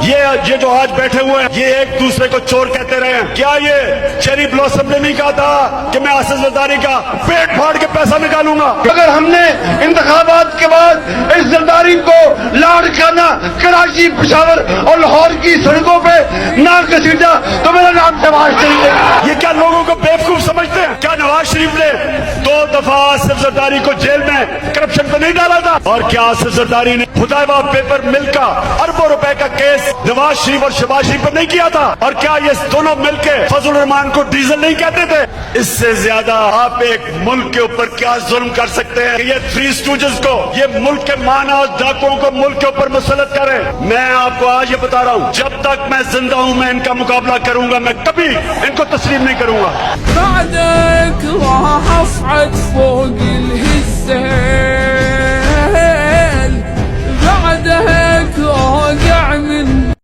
یہ جو آج بیٹھے ہوئے ہیں یہ ایک دوسرے کو چور کہتے رہے ہیں. کیا یہ چیری بلاسم نے نہیں کہا تھا کہ میں آصف زرداری کا پیٹ پھاڑ کے پیسہ نکالوں گا؟ اگر ہم نے انتخابات کے بعد اس زرداری کو لاڑکانہ کراچی، پشاور اور لاہور کی سڑکوں پہ نہ گھسیٹا تو میرا نام نواز شریف ہے. یہ کیا لوگوں کو بیوقوف سمجھتے ہیں؟ کیا نواز شریف نے 2 دفعہ آصف زرداری کو جیل میں کرپشن پہ نہیں ڈالا تھا؟ اور کیا آصف زرداری نے خدائبہ پیپر مل کا اربوں روپے کا کیس نواز شریف اور شہباز شریف پر نہیں کیا تھا؟ اور کیا یہ دونوں مل کے فضل الرحمان کو ڈیزل نہیں کہتے تھے؟ اس سے زیادہ آپ ایک ملک کے اوپر کیا ظلم کر سکتے ہیں کہ یہ 3 اسٹوجز کو، یہ ملک کے مانا اور ڈاکوؤں کو ملک کے اوپر مسلط کریں؟ میں آپ کو آج یہ بتا رہا ہوں، جب تک میں زندہ ہوں میں ان کا مقابلہ کروں گا، میں کبھی ان کو تسلیم نہیں کروں گا. بعدك راح اصعد فوق الهزة